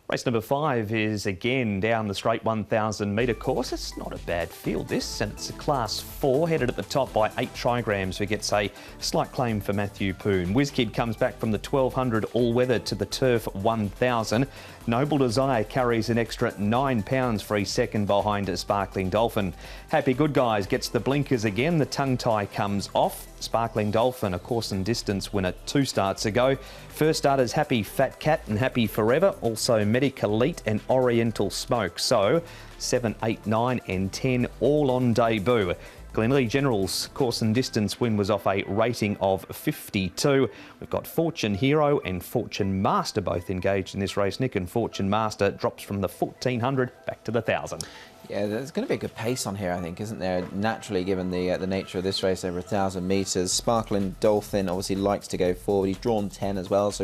Race number 5 is again down the straight 1,000 metre course. It's not a bad field, this, and it's a Class 4, headed at the top by 8 trigrams, who gets a slight claim for Matthew Poon. WizKid comes back from the 1,200 all-weather to the Turf 1,000. Noble Desire carries an extra £9 for his second behind Sparkling Dolphin. Happy Good Guys gets the blinkers again. The tongue tie comes off. Sparkling Dolphin, a course and distance winner 2 starts ago. First starters Happy Fat Cat and Happy Forever, also Medic Elite and Oriental Smoke. So 7, 8, 9 and 10 all on debut. Glenelg General's course and distance win was off a rating of 52. We've got Fortune Hero and Fortune Master both engaged in this race, Nick, and Fortune Master drops from the 1,400 back to the 1,000. Yeah, there's going to be a good pace on here, I think, isn't there? Naturally, given the nature of this race over 1,000 metres. Sparkling Dolphin obviously likes to go forward. He's drawn 10 as well, so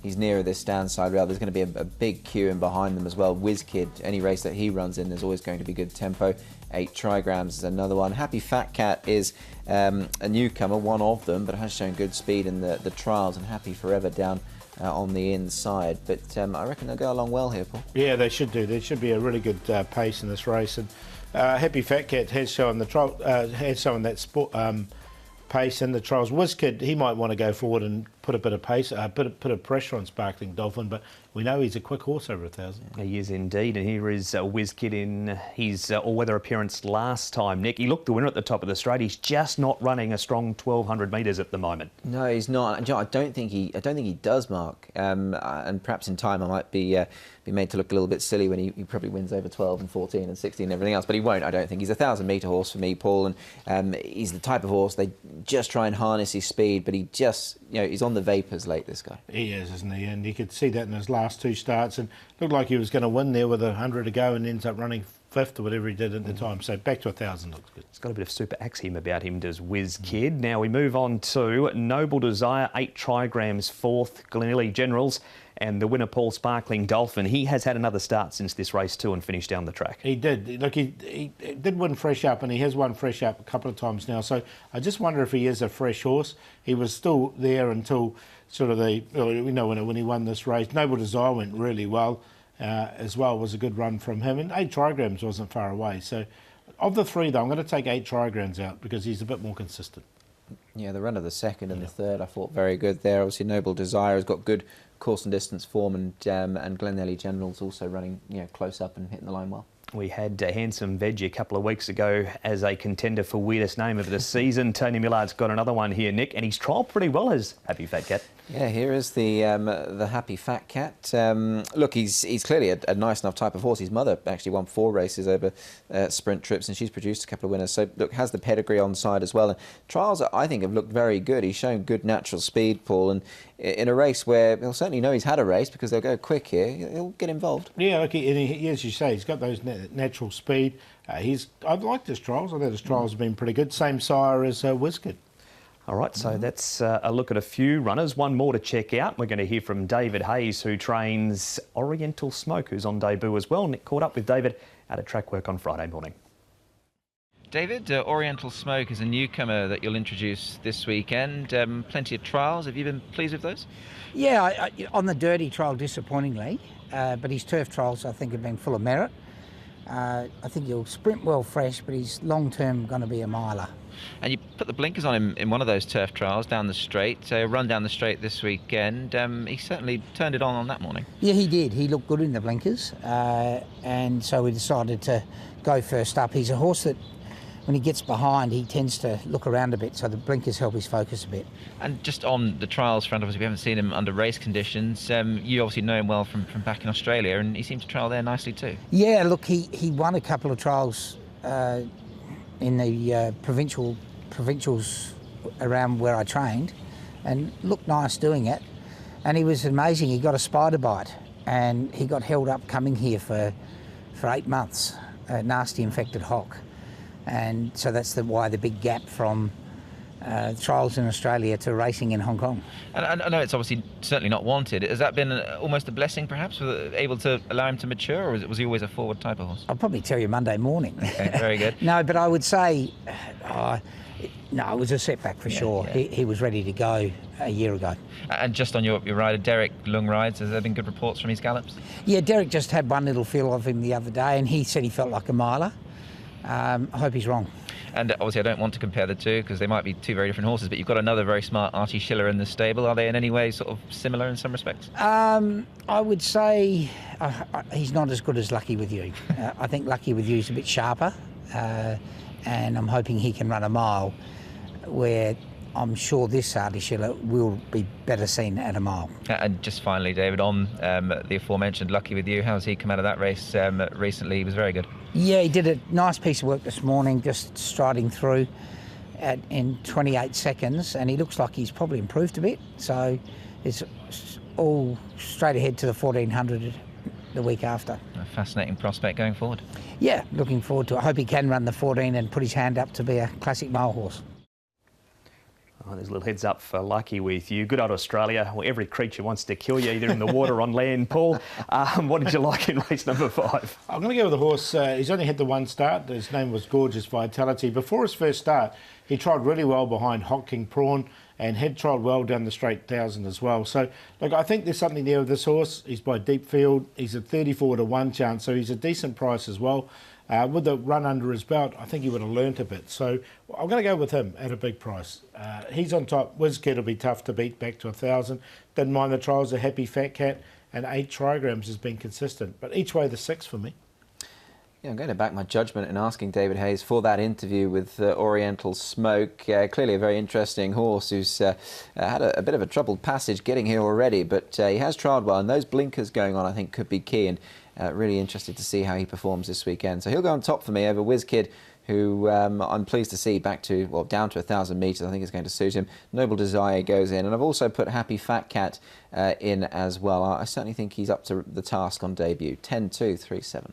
he's nearer this stand side rail. There's going to be a big queue in behind them as well. WizKid, any race that he runs in, there's always going to be good tempo. 8 trigrams is another one. Happy Fat Cat is a newcomer, one of them, but has shown good speed in the trials, and Happy Forever down on the inside. But I reckon they'll go along well here, Paul. Yeah, they should do. There should be a really good pace in this race, and Happy Fat Cat has shown the trial, has shown that sport pace in the trials. WizKid, he might want to go forward and put a bit of pace, put a pressure on Sparkling Dolphin, but we know he's a quick horse over 1,000. He is indeed, and here is WizKid in his all-weather appearance last time. Nick, he looked the winner at the top of the straight. He's just not running a strong 1,200 metres at the moment. No, he's not. I don't think he does, Mark. And perhaps in time I might be made to look a little bit silly when he probably wins over 12 and 14 and 16 and everything else, but he won't. I don't think he's a 1,000-metre horse for me, Paul, and he's the type of horse they just try and harness his speed, but he just, he's on the vapours late, this guy. He is, isn't he? And you could see that in his last 2 starts, and looked like he was going to win there with 100 to go, and ends up running 5th or whatever he did at the time. So back to 1,000 looks good. He's got a bit of super axiom about him, does WizKid. Now we move on to Noble Desire, 8 trigrams, 4th, Glenelg Generals, and the winner, Paul Sparkling Dolphin. He has had another start since this race too and finished down the track. He did. Look, he did win Fresh Up, and he has won Fresh Up a couple of times now. So I just wonder if he is a fresh horse. He was still there until sort of when he won this race. Noble Desire went really well as well. It was a good run from him, and 8 trigrams wasn't far away. So of the 3, though, I'm going to take 8 trigrams out because he's a bit more consistent. Yeah, the run of the 2nd and the 3rd I thought very good there. Obviously Noble Desire has got good course and distance form, and Glenelg General's also running close up and hitting the line well. We had Handsome Veggie a couple of weeks ago as a contender for weirdest name of the season. Tony Millard's got another one here, Nick, and he's trialled pretty well as Happy Fat Cat. Yeah, here is the Happy Fat Cat. Look, he's clearly a nice enough type of horse. His mother actually won 4 races over sprint trips, and she's produced a couple of winners. So look, has the pedigree on side as well. And trials, I think, have looked very good. He's shown good natural speed, Paul, and in a race where he'll certainly know he's had a race because they'll go quick here, he'll get involved. Yeah, look, as you say, he's got those natural speed. I've liked his trials. I thought his trials have been pretty good. Same sire as WizKid. All right, so that's a look at a few runners. One more to check out. We're going to hear from David Hayes, who trains Oriental Smoke, who's on debut as well. Nick caught up with David out at track work on Friday morning. David, Oriental Smoke is a newcomer that you'll introduce this weekend. Plenty of trials. Have you been pleased with those? Yeah, on the dirty trial, disappointingly, but his turf trials, I think, have been full of merit. I think he'll sprint well fresh, but he's long-term going to be a miler. And you put the blinkers on him in one of those turf trials down the straight, run down the straight this weekend. He certainly turned it on that morning. Yeah, he did. He looked good in the blinkers, and so we decided to go first up. He's a horse that, when he gets behind, he tends to look around a bit, so the blinkers help his focus a bit. And just on the trials front, obviously we haven't seen him under race conditions. You obviously know him well from back in Australia, and he seemed to trial there nicely too. Yeah, look, he won a couple of trials in the provincials around where I trained, and looked nice doing it. And he was amazing. He got a spider bite, and he got held up coming here for 8 months, a nasty infected hock. And so that's why the big gap from trials in Australia to racing in Hong Kong. And I know it's obviously certainly not wanted. Has that been almost a blessing, perhaps, able to allow him to mature, or was he always a forward type of horse? I'll probably tell you Monday morning. Okay, very good. No, but I would say No, it was a setback for sure. Yeah. He was ready to go a year ago. And just on your rider, Derek Lung rides, has there been good reports from his gallops? Yeah, Derek just had one little feel of him the other day, and he said he felt like a miler. I hope he's wrong. And obviously I don't want to compare the two because they might be two very different horses, but you've got another very smart Artie Schiller in the stable. Are they in any way sort of similar in some respects? I would say he's not as good as Lucky With You. I think Lucky With You is a bit sharper, and I'm hoping he can run a mile, where I'm sure this Artie Schiller will be better seen at a mile. And just finally, David, on the aforementioned Lucky With You, how's he come out of that race recently? He was very good. Yeah, he did a nice piece of work this morning, just striding through in 28 seconds, and he looks like he's probably improved a bit. So it's all straight ahead to the 1400 the week after. A fascinating prospect going forward. Yeah, looking forward to it. I hope he can run the 14 and put his hand up to be a classic mile horse. Oh, there's a little heads up for Lucky With You. Good old Australia. Well, every creature wants to kill you, either in the water or on land. Paul, what did you like in race number 5? I'm going to go with the horse. He's only had the one start. His name was Gorgeous Vitality. Before his first start, he tried really well behind Hot King Prawn and had tried well down the straight 1,000 as well. So, look, I think there's something there with this horse. He's by Deep Field. He's a 34 to 1 chance, so he's a decent price as well. With the run under his belt, I think he would have learnt a bit. So I'm going to go with him at a big price. He's on top. WizKid will be tough to beat back to 1,000. Didn't mind the trials. A Happy Fat Cat and 8 trigrams has been consistent. But each way the 6 for me. Yeah, I'm going to back my judgment in asking David Hayes for that interview with Oriental Smoke. Clearly a very interesting horse who's had a bit of a troubled passage getting here already, but he has trialled well, and those blinkers going on I think could be key, and really interested to see how he performs this weekend. So he'll go on top for me over WizKid, who I'm pleased to see back to, well, down to 1,000 metres. I think is going to suit him. Noble Desire goes in, and I've also put Happy Fat Cat in as well. I certainly think he's up to the task on debut. 10-2-3-7.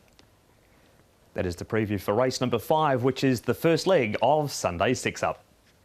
That is the preview for race number 5, which is the first leg of Sunday's 6 Up.